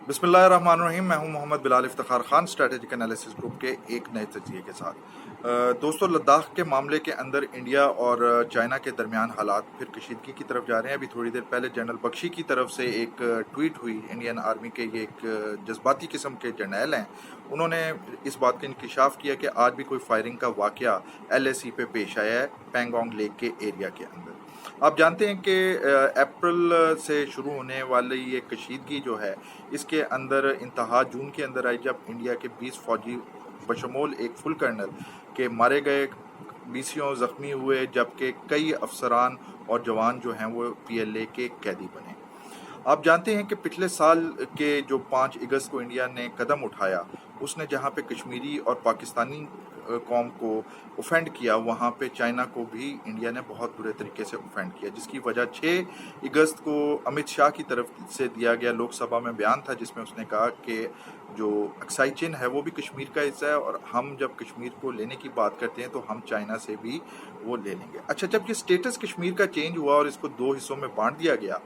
बिस्मिल्लाहिर्रहमानिर्रहीम। मैं हूं Mohammad Bilal Iftikhar Khan, strategic analysis group के एक नए तजिए के साथ। दोस्तों, लद्दाख के मामले के अंदर इंडिया और चाइना के दरमियान हालात फिर कशीदगी की तरफ जा रहे हैं। अभी थोड़ी देर पहले जनरल बख्शी की तरफ से एक ट्वीट हुई। इंडियन आर्मी के ये एक जज्बाती किस्म के जर्नैल हैं, उन्होंने इस बात का इंकिशाफ किया कि आज भी कोई फायरिंग का वाकया LAC पे पेश आया है पैंगोंग लेक के एरिया के अंदर। आप जानते हैं कि अप्रैल से शुरू होने वाली ये कशीदगी जो है, इसके अंदर इंतहा जून के अंदर आई, जब इंडिया के 20 फौजी बशमूल एक फुल कर्नल के मारे गए, 20 ज़ख्मी हुए, जबकि कई अफसरान और जवान जो हैं वो PLA के कैदी बने। आप जानते हैं कि पिछले साल के जो 5 अगस्त को इंडिया ने कदम उठाया, उसने जहाँ पे कश्मीरी और पाकिस्तानी कौम को ऑफेंड किया, वहाँ पे चाइना को भी इंडिया ने बहुत बुरे तरीके से ऑफेंड किया, जिसकी वजह 6 अगस्त को अमित शाह की तरफ से दिया गया लोकसभा में बयान था, जिसमें उसने कहा कि जो अक्साई चिन है वो भी कश्मीर का हिस्सा है, और हम जब कश्मीर को लेने की बात करते हैं तो हम चाइना से भी वो ले लेंगे। अच्छा, जब ये स्टेटस कश्मीर का चेंज हुआ और इसको 2 हिस्सों में बांट दिया गया,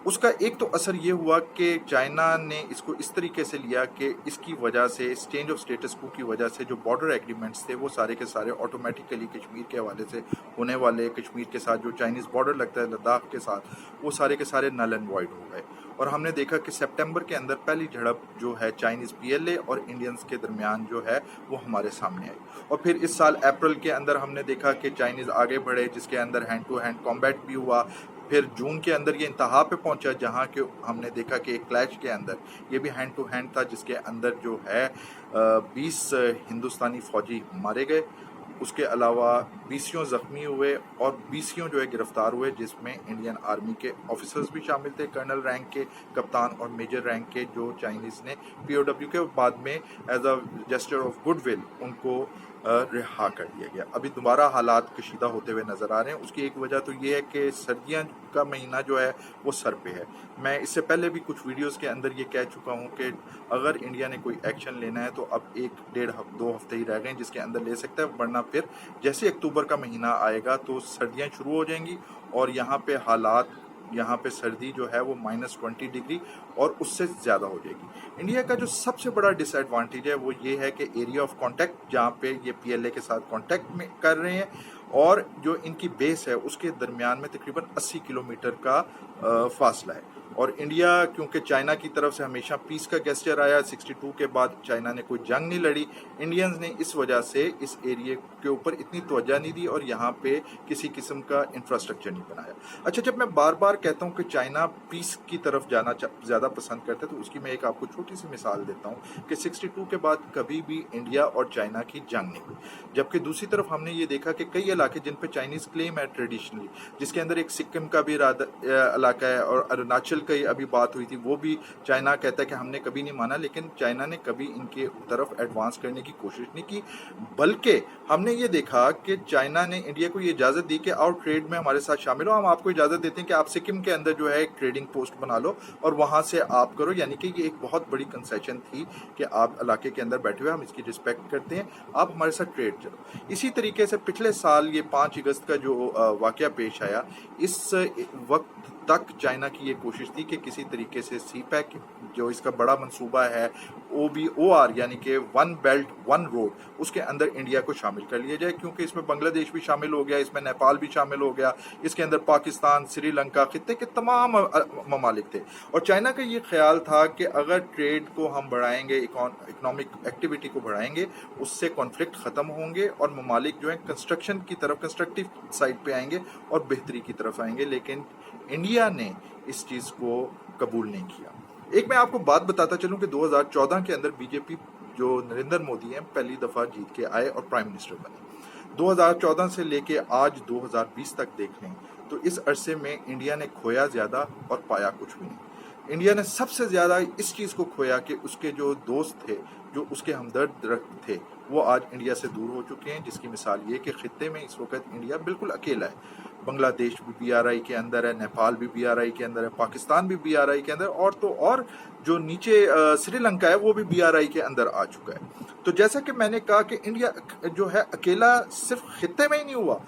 उसका एक तो असर ये हुआ कि चाइना ने इसको इस तरीके से लिया कि इसकी वजह से, इस चेंज ऑफ स्टेटस को की वजह से, जो बॉर्डर एग्रीमेंट्स थे वो सारे के सारे ऑटोमेटिकली कश्मीर के हवाले से होने वाले, कश्मीर के साथ जो चाइनीज़ बॉर्डर लगता है लद्दाख के साथ, वो सारे के सारे नल एंड वॉइड हो गए। और हमने देखा कि सितंबर के अंदर पहली झड़प जो है चाइनीज़ PLA और इंडियंस के दरमियान जो है वो हमारे सामने आई। और फिर इस साल अप्रैल के अंदर हमने देखा कि चाइनीज़ आगे बढ़े, जिसके अंदर हैंड टू हैंड कॉम्बैट भी हुआ। फिर जून के अंदर ये इंतहा पे पहुंचा, जहां के हमने देखा कि एक क्लैश के अंदर ये भी हैंड टू हैंड था, जिसके अंदर जो है 20 हिंदुस्तानी फौजी मारे गए, उसके अलावा 20 ज़ख्मी हुए और 20 जो है गिरफ्तार हुए, जिसमें इंडियन आर्मी के ऑफिसर्स भी शामिल थे, कर्नल रैंक के, कप्तान और मेजर रैंक के, जो चाइनीज़ ने POW के बाद में as a gesture of goodwill उनको रिहा कर दिया गया। अभी दोबारा हालात कशीदा होते हुए नज़र आ रहे हैं। उसकी एक वजह तो ये है कि सर्दियाँ का महीना जो है वो सर पे है। मैं इससे पहले भी कुछ वीडियोस के अंदर ये कह चुका हूँ कि अगर इंडिया ने कोई एक्शन लेना है तो अब 1-1.5-2 हफ्ते ही रह गए हैं, जिसके अंदर ले सकता है, वरना फिर जैसे अक्टूबर का महीना आएगा तो सर्दियाँ शुरू हो जाएंगी और यहाँ पे सर्दी जो है वो -20 डिग्री और उससे ज़्यादा हो जाएगी। इंडिया का जो सबसे बड़ा डिसएडवांटेज है वो ये है कि एरिया ऑफ कांटेक्ट, जहाँ पे ये PLA के साथ कांटेक्ट में कर रहे हैं, और जो इनकी बेस है उसके दरमियान में तकरीबन 80 किलोमीटर का फासला है। और इंडिया, क्योंकि चाइना की तरफ से हमेशा पीस का गेस्चर आया, 62 के बाद चाइना ने कोई जंग नहीं लड़ी, इंडियंस ने इस वजह से इस एरिया के ऊपर इतनी तवज्जो नहीं दी और यहाँ पे किसी किस्म का इंफ्रास्ट्रक्चर नहीं बनाया। अच्छा, जब मैं बार बार कहता हूँ कि चाइना पीस की तरफ जाना ज़्यादा पसंद करता है, तो उसकी मैं एक आपको छोटी सी मिसाल देता हूँ कि 62 के बाद कभी भी इंडिया और चाइना की जंग नहीं हुई, जबकि दूसरी तरफ हमने ये देखा कि कई इलाके जिन पे चाइनीज़ क्लेम है ट्रेडिशनली, जिसके अंदर एक सिक्किम का भी इलाका है और अरुणाचल की अभी बात हुई थी, वो भी चाइना कहता है कि हमने कभी नहीं माना, लेकिन चाइना ने कभी इनके तरफ एडवांस करने की कोशिश नहीं की। बल्कि हमने ये देखा कि चाइना ने इंडिया को ये इजाज़त दी कि आओ ट्रेड में हमारे साथ शामिल हो, हम आपको इजाज़त देते हैं कि आप सिक्किम के अंदर जो है एक ट्रेडिंग पोस्ट बना लो और वहाँ से आप करो। यानी कि ये एक बहुत बड़ी कंसेशन थी कि आप इलाके के अंदर बैठे हुए, हम इसकी रिस्पेक्ट करते हैं, आप हमारे साथ ट्रेड चलो। इसी तरीके से पिछले साल ये 5 अगस्त का जो वाक़या पेश आया, इस वक्त तक चाइना की ये कोशिश थी कि किसी तरीके से CPEC, जो इसका बड़ा मंसूबा है, OBOR यानी कि वन बेल्ट वन रोड, उसके अंदर इंडिया को शामिल कर लिया जाए, क्योंकि इसमें बांग्लादेश भी शामिल हो गया, इसमें नेपाल भी शामिल हो गया, इसके अंदर पाकिस्तान, श्रीलंका, खित्ते के तमाम ममालिक थे। और चाइना का ये ख्याल था कि अगर ट्रेड को हम बढ़ाएंगे, इकोनॉमिक एक्टिविटी को बढ़ाएंगे, उससे कॉन्फ्लिक्ट ख़त्म होंगे और ममालिक जो है कंस्ट्रक्शन की तरफ, कंस्ट्रक्टिव साइड पे आएंगे और बेहतरी की तरफ आएंगे। लेकिन इंडिया ने इस चीज़ को कबूल नहीं किया। एक मैं आपको बात बताता चलूं कि 2014 के अंदर BJP, जो नरेंद्र मोदी हैं, पहली दफ़ा जीत के आए और प्राइम मिनिस्टर बने। 2014 से लेके आज 2020 तक देख लें तो इस अरसे में इंडिया ने खोया ज़्यादा और पाया कुछ भी नहीं। इंडिया ने सबसे ज़्यादा इस चीज़ को खोया कि उसके जो दोस्त थे, जो उसके हमदर्द थे, वो आज इंडिया से दूर हो चुके हैं, जिसकी मिसाल ये कि खित्ते में इस वक्त इंडिया बिल्कुल अकेला है। बांग्लादेश भी BRI के अंदर है, नेपाल भी BRI के अंदर है, पाकिस्तान भी BRI के अंदर, और जो नीचे श्रीलंका है वो भी BRI के अंदर आ चुका है। तो जैसा कि मैंने कहा कि इंडिया जो है अकेला सिर्फ खित्ते में ही नहीं हुआ,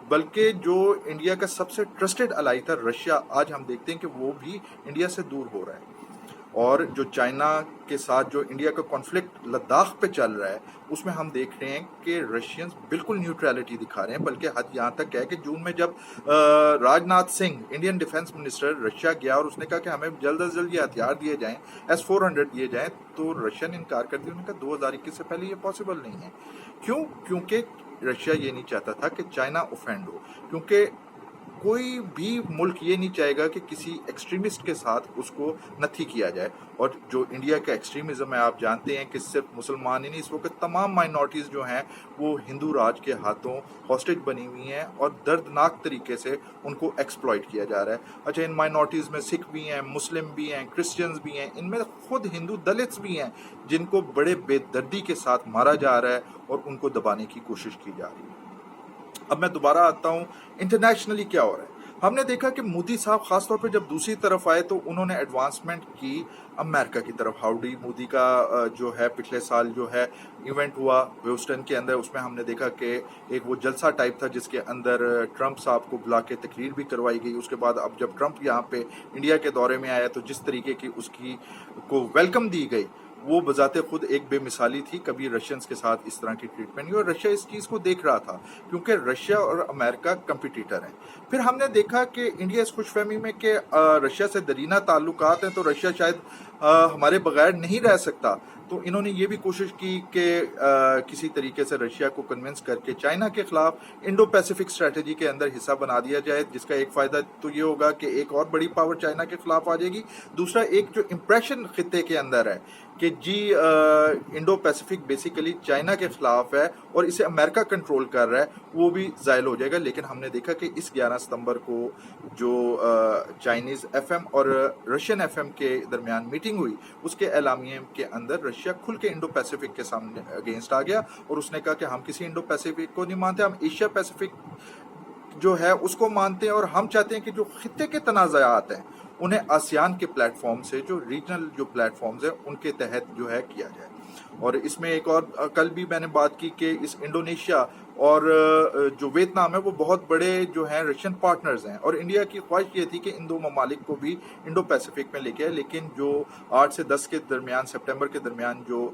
बल्कि जो इंडिया का सबसे ट्रस्टेड अलाई था रशिया, आज हम देखते हैं कि वो भी इंडिया से दूर हो रहा है। اور جو چائنا کے ساتھ جو انڈیا کا کانفلکٹ لداخ پہ چل رہا ہے اس میں ہم دیکھ رہے ہیں کہ رشینز بالکل نیوٹرلٹی دکھا رہے ہیں، بلکہ حد یہاں تک ہے کہ جون میں جب Rajnath Singh Indian defence minister Russia گیا اور اس نے کہا کہ ہمیں جلد از جلد یہ ہتھیار دیے جائیں، S-400 دیے جائیں، تو رشیا نے انکار کر دیا، انہوں نے کہا 2021 سے پہلے یہ پاسبل نہیں ہے۔ کیوں؟ کیونکہ رشیا یہ نہیں چاہتا تھا کہ چائنا اوفینڈ ہو، کیونکہ کوئی بھی ملک یہ نہیں چاہے گا کہ کسی ایکسٹریمسٹ کے ساتھ اس کو نتھی کیا جائے۔ اور جو انڈیا کا ایکسٹریمزم ہے آپ جانتے ہیں کہ صرف مسلمان ہی نہیں، اس وقت تمام مائنورٹیز جو ہیں وہ ہندو راج کے ہاتھوں ہاسٹیج بنی ہوئی ہیں اور دردناک طریقے سے ان کو ایکسپلائٹ کیا جا رہا ہے۔ اچھا، ان مائنورٹیز میں سکھ بھی ہیں، مسلم بھی ہیں، کرسچنز بھی ہیں، ان میں خود ہندو دلتس بھی ہیں جن کو بڑے بے دردی کے ساتھ مارا جا رہا ہے اور ان کو دبانے کی کوشش کی جا رہی ہے۔ اب میں دوبارہ آتا ہوں انٹرنیشنلی کیا ہو رہا ہے۔ ہم نے دیکھا کہ مودی صاحب خاص طور پہ جب دوسری طرف آئے تو انہوں نے ایڈوانسمنٹ کی امریکہ کی طرف۔ ہاؤڈی مودی کا جو ہے پچھلے سال جو ہے ایونٹ ہوا ہیوسٹن کے اندر، اس میں ہم نے دیکھا کہ ایک وہ جلسہ ٹائپ تھا جس کے اندر ٹرمپ صاحب کو بلا کے تقریر بھی کروائی گئی۔ اس کے بعد اب جب ٹرمپ یہاں پہ انڈیا کے دورے میں آیا تو جس طریقے کی اس کی کو ویلکم دی گئی وہ بذات خود ایک بے مثالی تھی، کبھی رشینز کے ساتھ اس طرح کی ٹریٹمنٹ نہیں، اور رشیا اس چیز کو دیکھ رہا تھا کیونکہ رشیا اور امریکہ کمپٹیٹر ہیں۔ پھر ہم نے دیکھا کہ انڈیا اس خوش فہمی میں کہ رشیا سے دیرینہ تعلقات ہیں تو رشیا شاید ہمارے بغیر نہیں رہ سکتا، تو انہوں نے یہ بھی کوشش کی کہ کسی طریقے سے رشیا کو کنونس کر کے چائنا کے خلاف انڈو پیسیفک اسٹریٹجی کے اندر حصہ بنا دیا جائے، جس کا ایک فائدہ تو یہ ہوگا کہ ایک اور بڑی پاور چائنا کے خلاف آ جائے گی، دوسرا ایک جو امپریشن خطے کے اندر ہے کہ جی انڈو پیسیفک بیسیکلی چائنا کے خلاف ہے اور اسے امریکہ کنٹرول کر رہا ہے، وہ بھی زائل ہو جائے گا۔ لیکن ہم نے دیکھا کہ اس 11 ستمبر کو جو چائنیز FM اور رشین FM کے درمیان میٹنگ ہوئی، اس کے اعلامیے کے اندر رشیا کھل کے انڈو پیسیفک کے سامنے اگینسٹ آ گیا اور اس نے کہا کہ ہم کسی انڈو پیسیفک کو نہیں مانتے، ہم ایشیا پیسیفک جو ہے اس کو مانتے ہیں، اور ہم چاہتے ہیں کہ جو خطے کے تنازعات ہیں انہیں آسیان کے پلیٹ فارم سے، جو ریجنل جو پلیٹ فارمز ہیں ان کے تحت جو ہے کیا جائے۔ اور اس میں ایک اور کل بھی میں نے بات کی کہ اس انڈونیشیا اور جو ویتنام ہے وہ بہت بڑے جو ہیں رشین پارٹنرز ہیں، اور انڈیا کی خواہش یہ تھی کہ ان دو ممالک کو بھی انڈو پیسیفک میں لے کے آئے، لیکن جو 8 سے 10 کے درمیان سپٹمبر کے درمیان جو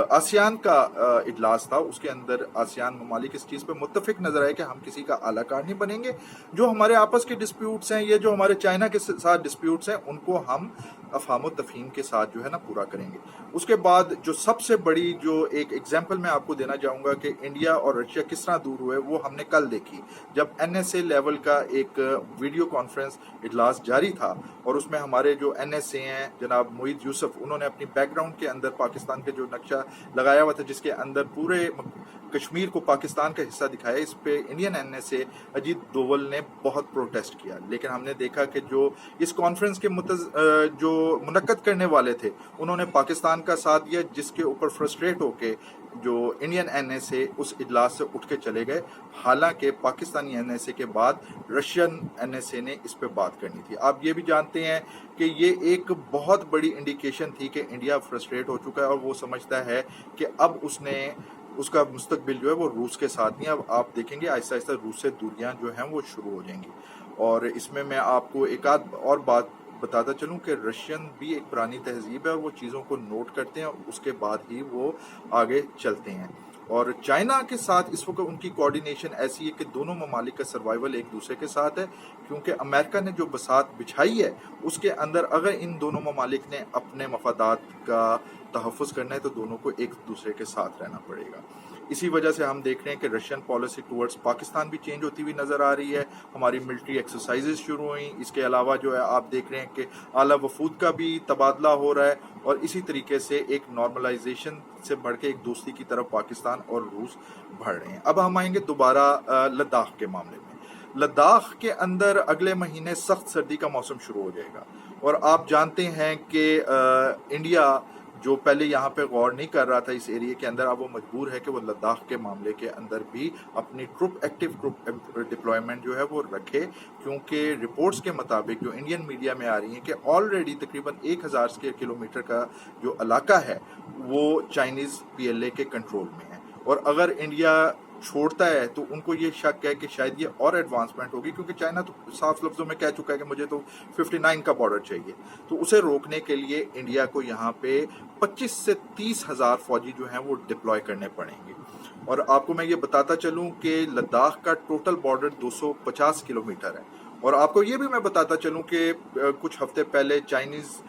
آسیان کا اجلاس تھا اس کے اندر آسیان ممالک اس چیز پہ متفق نظر آئے کہ ہم کسی کا اعلیٰ کار نہیں بنیں گے، جو ہمارے آپس کے ڈسپیوٹس ہیں، یہ جو ہمارے چائنا کے ساتھ ڈسپیوٹس ہیں ان کو ہم افہام و تفہیم کے ساتھ جو ہے نا پورا کریں گے۔ اس کے بعد جو سب سے بڑی جو ایک ایگزامپل میں آپ کو دینا چاہوں گا کہ انڈیا اور رشیا کس طرح دور ہوئے، وہ ہم نے کل دیکھی جب NSA لیول کا ایک ویڈیو کانفرنس اجلاس جاری تھا، اور اس میں ہمارے جو NSA ہیں جناب معید یوسف، انہوں نے اپنی بیک گراؤنڈ کے اندر پاکستان کے جو نقشہ لگایا ہوا تھا جس کے اندر پورے کشمیر کو پاکستان کا حصہ دکھایا، اس پہ انڈین NSA اجیت دوول نے بہت پروٹیسٹ کیا۔ لیکن ہم نے دیکھا کہ جو اس کانفرنس کے جو منعقد کرنے والے تھے انہوں نے پاکستان کا ساتھ دیا، جس کے اوپر فرسٹریٹ ہو کے جو انڈین NSA اس اجلاس سے اٹھ کے چلے گئے، حالانکہ پاکستانی NSA کے بعد رشین NSA نے اس پہ بات کرنی تھی۔ آپ یہ بھی جانتے ہیں کہ یہ ایک بہت بڑی انڈیکیشن تھی کہ انڈیا فرسٹریٹ ہو چکا ہے اور وہ سمجھتا ہے کہ اب اس کا مستقبل جو ہے وہ روس کے ساتھ نہیں۔ اب آپ دیکھیں گے آہستہ آہستہ روس سے دوریاں جو ہیں وہ شروع ہو جائیں گی۔ اور اس میں آپ کو ایک آدھ اور بات بتاتا چلوں کہ رشین بھی ایک پرانی تہذیب ہے اور وہ چیزوں کو نوٹ کرتے ہیں اور اس کے بعد ہی وہ آگے چلتے ہیں۔ اور چائنا کے ساتھ اس وقت ان کی کوارڈینیشن ایسی ہے کہ دونوں ممالک کا سروائیول ایک دوسرے کے ساتھ ہے، کیونکہ امریکہ نے جو بساط بچھائی ہے اس کے اندر اگر ان دونوں ممالک نے اپنے مفادات کا تحفظ کرنا ہے تو دونوں کو ایک دوسرے کے ساتھ رہنا پڑے گا۔ اسی وجہ سے ہم دیکھ رہے ہیں کہ رشین پالیسی ٹورڈز پاکستان بھی چینج ہوتی ہوئی نظر آ رہی ہے، ہماری ملٹری ایکسرسائزز شروع ہوئیں، اس کے علاوہ جو ہے آپ دیکھ رہے ہیں کہ اعلیٰ وفود کا بھی تبادلہ ہو رہا ہے، اور اسی طریقے سے ایک نارملائزیشن سے بڑھ کے ایک دوستی کی طرف پاکستان اور روس بڑھ رہے ہیں۔ اب ہم آئیں گے دوبارہ لداخ کے معاملے میں۔ لداخ کے اندر اگلے مہینے سخت سردی کا موسم شروع ہو جائے گا، اور آپ جانتے ہیں کہ انڈیا جو پہلے یہاں پہ غور نہیں کر رہا تھا اس ایریے کے اندر، اب وہ مجبور ہے کہ وہ لداخ کے معاملے کے اندر بھی اپنی ایکٹیو ٹروپ ڈپلائمنٹ جو ہے وہ رکھے، کیونکہ رپورٹس کے مطابق جو انڈین میڈیا میں آ رہی ہیں کہ آلریڈی تقریباً 1000 اسکوائر کلومیٹر کا جو علاقہ ہے وہ چائنیز PLA کے کنٹرول میں ہے، اور اگر انڈیا छोड़ता है तो उनको ये शक है कि शायद ये और एडवांसमेंट होगी, क्योंकि चाइना तो साफ लफ्जों में कह चुका है कि मुझे तो 59 का बॉर्डर चाहिए। तो उसे रोकने के लिए इंडिया को यहाँ पे 25 से 30 हजार फौजी जो हैं वो डिप्लॉय करने पड़ेंगे। और आपको मैं ये बताता चलूं कि लद्दाख का टोटल बॉर्डर 250 किलोमीटर है। और आपको ये भी मैं बताता चलूं कि कुछ हफ्ते पहले चाइनीज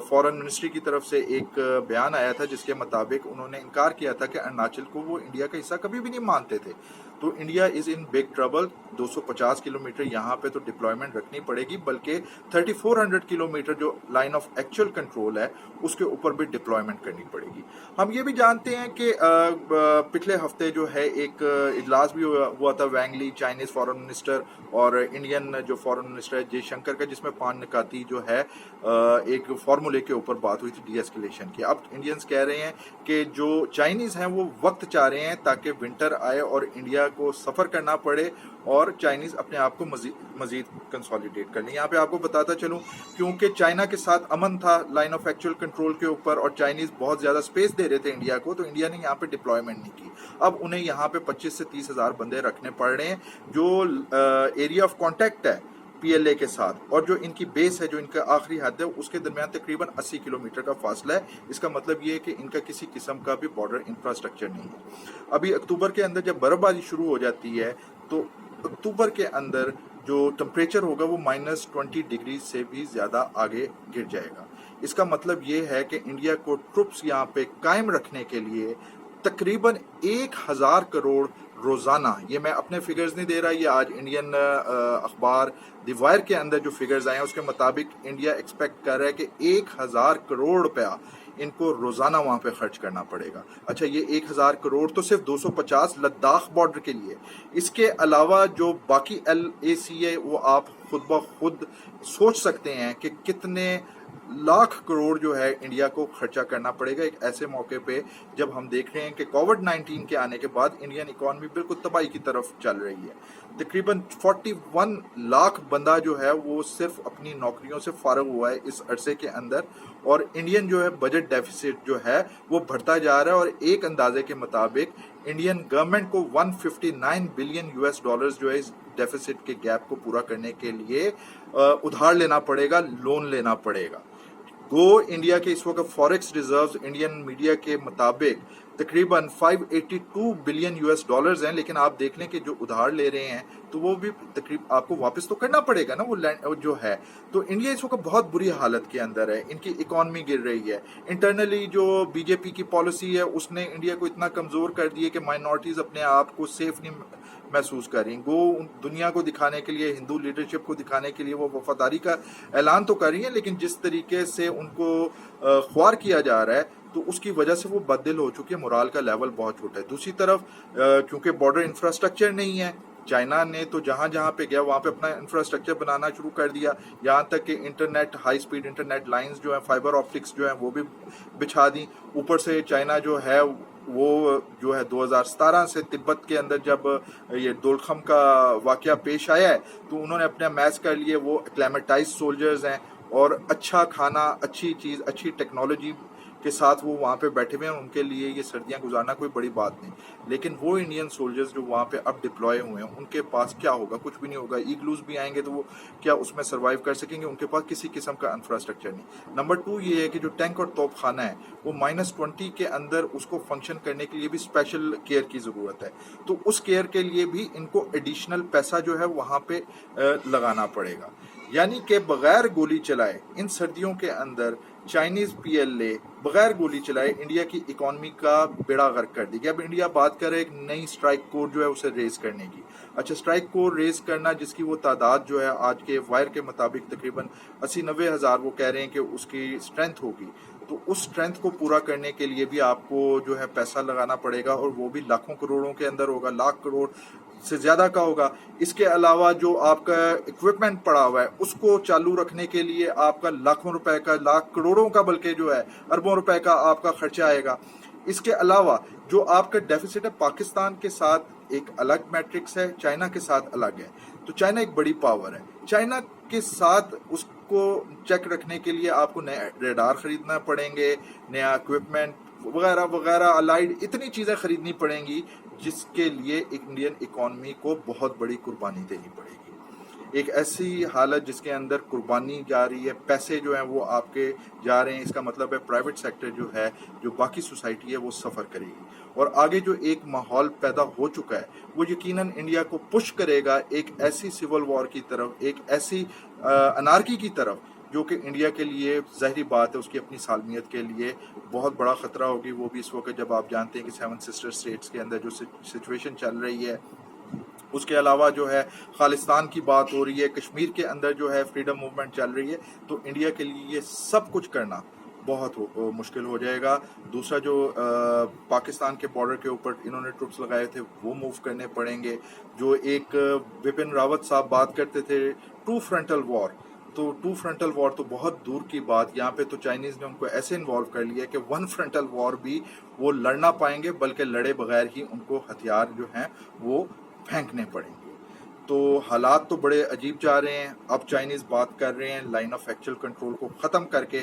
फॉरेन मिनिस्ट्री की तरफ से एक बयान आया था जिसके मुताबिक उन्होंने इनकार किया था कि अरुणाचल को वो इंडिया का हिस्सा कभी भी नहीं मानते थे। तो India is in big trouble. 250 kilometre यहाँ पे तो डिप्लॉयमेंट रखनी पड़ेगी, बल्कि 3400 किलोमीटर जो लाइन ऑफ एक्चुअल कंट्रोल है उसके ऊपर भी डिप्लॉयमेंट करनी पड़ेगी। हम ये भी जानते हैं कि पिछले हफ्ते जो है एक इजलास भी हुआ था वैंग ली, चाइनीज फॉरेन मिनिस्टर और इंडियन जो फॉरेन मिनिस्टर है जयशंकर का, जिसमें 5 निकाती जो है एक फॉर्मूले के ऊपर बात हुई थी डी एस्केलेशन की। अब इंडियंस कह रहे हैं कि जो चाइनीज हैं वो वक्त चाह रहे हैं ताकि विंटर आए और इंडिया को सफर करना पड़े और चाइनीज अपने आप को मजीद कंसोलिडेट कर लें। यहाँ पे आपको बताता चलूं, क्योंकि चाइना के साथ अमन था लाइन ऑफ एक्चुअल कंट्रोल के ऊपर और चाइनीज बहुत ज्यादा स्पेस दे रहे थे इंडिया को, तो इंडिया ने यहाँ पे डिप्लॉयमेंट नहीं की। अब उन्हें यहाँ पे 25 से 30 हजार बंदे रखने पड़ रहे हैं। जो एरिया ऑफ कॉन्टेक्ट है पीएलए के साथ और जो इनकी बेस है, जो इनका आखिरी हद है, उसके दरमियान तकरीबन 80 किलोमीटर का फासला है। इसका मतलब ये है कि इनका किसी किस्म का भी बॉर्डर इंफ्रास्ट्रक्चर नहीं है। अभी अक्टूबर के अंदर जब बर्फबारी शुरू हो जाती है तो अक्टूबर के अंदर जो टेम्परेचर होगा वो -20 डिग्री से भी ज्यादा आगे गिर जाएगा। इसका मतलब ये है कि इंडिया को ट्रुप्स यहाँ पे कायम रखने के लिए तकरीबन 1000 करोड़ रोजाना, ये मैं अपने फिगर्स नहीं दे रहा, ये आज इंडियन अखबार द वायर के अंदर जो फिगर्स आए हैं उसके मुताबिक इंडिया एक्सपेक्ट कर रहा है कि 1000 करोड़ रुपया इनको रोजाना वहां पे खर्च करना पड़ेगा। अच्छा, ये 1000 करोड़ तो सिर्फ 250 लद्दाख बॉर्डर के लिए। इसके अलावा जो बाकी LAC है वो आप खुद ब खुद सोच सकते हैं कि कितने लाख करोड़ जो है इंडिया को खर्चा करना पड़ेगा एक ऐसे मौके पे जब हम देख रहे हैं कि कोविड-19 के आने के बाद इंडियन इकॉनमी बिल्कुल तबाही की तरफ चल रही है। तकरीबन 41 लाख बंदा जो है वो सिर्फ अपनी नौकरियों से फारग हुआ है इस अरसे के अंदर, और इंडियन जो है बजट डेफिसिट जो है वो बढ़ता जा रहा है। और एक अंदाजे के मुताबिक इंडियन गवर्नमेंट को 159 बिलियन US डॉलर्स जो है इस डेफिसिट के गैप को पूरा करने के लिए उधार लेना पड़ेगा, लोन लेना पड़ेगा। गो इंडिया के इस वक्त फॉरेक्स रिजर्व्स इंडियन मीडिया के मुताबिक तकरीबन 582 बिलियन US डॉलर्स हैं, लेकिन आप देख लें कि जो उधार ले रहे हैं तो वो भी तकरीबन आपको वापस तो करना पड़ेगा ना वो लैंड जो है। तो इंडिया इस वक्त बहुत बुरी हालत के अंदर है, इनकी इकॉनमी गिर रही है। इंटरनली जो बीजेपी की पॉलिसी है उसने इंडिया को इतना कमजोर कर दिया कि माइनॉरिटीज अपने आप को सेफ नहीं महसूस कर रही। वो दुनिया को दिखाने के लिए, हिंदू लीडरशिप को दिखाने के लिए वो वफादारी का ऐलान तो कर रही है, लेकिन जिस तरीके से उनको ख्वार किया जा रहा है तो उसकी वजह से वो बददिल हो चुकी है, मोराल का लेवल बहुत छोटा है। दूसरी तरफ क्योंकि बॉर्डर इंफ्रास्ट्रक्चर नहीं है, चाइना ने तो जहां जहां पे गया वहां पे अपना इंफ्रास्ट्रक्चर बनाना शुरू कर दिया, यहाँ तक कि internet, high speed internet lines जो है, फाइबर ऑप्टिक्स जो है वो भी बिछा दी। ऊपर से चाइना जो है वो जो है 2017 से तिब्बत के अंदर जब ये दोलखम का वाकया पेश आया है तो उन्होंने अपने मैच कर लिए, वो एक्लेमेटाइज सोल्जर्स हैं और अच्छा खाना, अच्छी चीज़, अच्छी टेक्नोलॉजी के साथ वो वहाँ पे बैठे हुए हैं। उनके लिए ये सर्दियाँ गुजारना कोई बड़ी बात नहीं, लेकिन वो इंडियन सोल्जर्स जो वहाँ पे अब डिप्लॉय हुए हैं उनके पास क्या होगा? कुछ भी नहीं होगा। ईगलूज भी आएंगे तो वो क्या उसमें सर्वाइव कर सकेंगे? उनके पास किसी किस्म का इंफ्रास्ट्रक्चर नहीं। नंबर 2 ये है कि जो टैंक और तोप खाना है वो -20 के अंदर उसको फंक्शन करने के लिए भी स्पेशल केयर की ज़रूरत है, तो उस केयर के लिए भी इनको एडिशनल पैसा जो है वहाँ पे लगाना पड़ेगा। यानी कि बगैर गोली चलाए इन सर्दियों के अंदर चाइनीज PLA बगैर गोली चलाए इंडिया की इकॉनमी का बेड़ा गर्क कर देगी। अब इंडिया बात करे एक नई स्ट्राइक कोर जो है उसे रेज करने की। अच्छा, स्ट्राइक कोर रेज करना जिसकी वो तादाद जो है आज के वायर के मुताबिक तकरीबन 80-90 हज़ार वो कह रहे हैं कि उसकी स्ट्रेंथ होगी, तो उस स्ट्रेंथ को पूरा करने के लिए भी आपको जो है पैसा लगाना पड़ेगा और वो भी लाखों करोड़ों के अंदर होगा, लाख करोड़ से ज्यादा का होगा। इसके अलावा जो आपका इक्विपमेंट पड़ा हुआ है उसको चालू रखने के लिए आपका लाखों रुपए का, लाख करोड़ों का बल्कि जो है अरबों रुपए का आपका खर्चा आएगा। इसके अलावा जो आपका डेफिसिट है पाकिस्तान के साथ एक अलग मैट्रिक्स है, चाइना के साथ अलग है। तो चाइना एक बड़ी पावर है, चाइना के साथ उसको चेक रखने के लिए आपको नए रेडार खरीदना पड़ेंगे, नया इक्विपमेंट, وغیرہ وغیرہ الائڈ اتنی چیزیں خریدنی پڑیں گی جس کے لیے انڈین اکانومی کو بہت بڑی قربانی دینی پڑے گی. ایک ایسی حالت جس کے اندر قربانی جا رہی ہے، پیسے جو ہیں وہ آپ کے جا رہے ہیں، اس کا مطلب ہے پرائیویٹ سیکٹر جو ہے، جو باقی سوسائٹی ہے، وہ سفر کرے گی. اور آگے جو ایک ماحول پیدا ہو چکا ہے وہ یقیناً انڈیا کو پش کرے گا ایک ایسی سول وار کی طرف، ایک ایسی انارکی کی طرف جو کہ انڈیا کے لیے ظاہری بات ہے اس کی اپنی سالمیت کے لیے بہت بڑا خطرہ ہوگی. وہ بھی اس وقت جب آپ جانتے ہیں کہ 7 سسٹر اسٹیٹس کے اندر جو سچویشن چل رہی ہے، اس کے علاوہ جو ہے خالستان کی بات ہو رہی ہے، کشمیر کے اندر جو ہے فریڈم موومنٹ چل رہی ہے، تو انڈیا کے لیے یہ سب کچھ کرنا بہت مشکل ہو جائے گا. دوسرا جو پاکستان کے بارڈر کے اوپر انہوں نے ٹروپس لگائے تھے وہ موو کرنے پڑیں گے. جو ایک بپن راوت صاحب بات کرتے تھے ٹو فرنٹل وار، تو ٹو فرنٹل وار تو بہت دور کی بات. یہاں پہ تو چائنیز نے ان کو ایسے انوالو کر لیا کہ ون فرنٹل وار بھی وہ لڑنا پائیں گے، بلکہ لڑے بغیر ہی ان کو ہتھیار جو ہیں وہ پھینکنے پڑیں گے. تو حالات تو بڑے عجیب جا رہے ہیں. اب چائنیز بات کر رہے ہیں لائن آف ایکچوئل کنٹرول کو ختم کر کے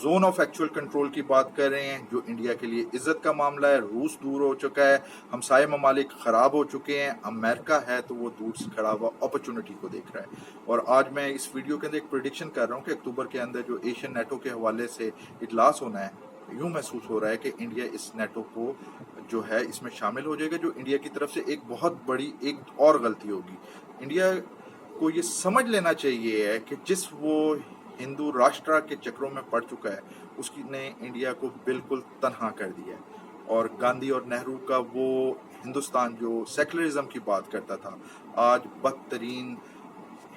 زون آف ایکچوئل کنٹرول کی بات کر رہے ہیں، جو انڈیا کے لیے عزت کا معاملہ ہے. روس دور ہو چکا ہے، ہمسائے ممالک خراب ہو چکے ہیں، امریکہ ہے تو وہ دور سے کھڑا ہوا اپرچونٹی کو دیکھ رہا ہے. اور آج میں اس ویڈیو کے اندر ایک پریڈکشن کر رہا ہوں کہ اکتوبر کے اندر جو ایشین نیٹو کے حوالے سے اجلاس ہونا ہے، یوں محسوس ہو رہا ہے کہ انڈیا اس نیٹو کو جو ہے اس میں شامل ہو جائے گا، جو انڈیا کی طرف سے ایک بہت بڑی ایک اور غلطی ہوگی. انڈیا کو یہ سمجھ لینا چاہیے ہے کہ جس وہ ہندو راشٹرا کے چکروں میں پڑ چکا ہے اس کی نے انڈیا کو بالکل تنہا کر دیا ہے. اور گاندھی اور نہرو کا وہ ہندوستان جو سیکولرزم کی بات کرتا تھا، آج بدترین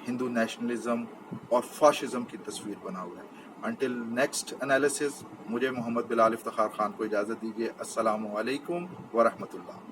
ہندو نیشنلزم اور فاشزم کی تصویر بنا ہوا ہے. انٹل نیکسٹ انالیسز، مجھے محمد بلال افتخار خان کو اجازت دیجیے. السلام علیکم ورحمۃ اللہ.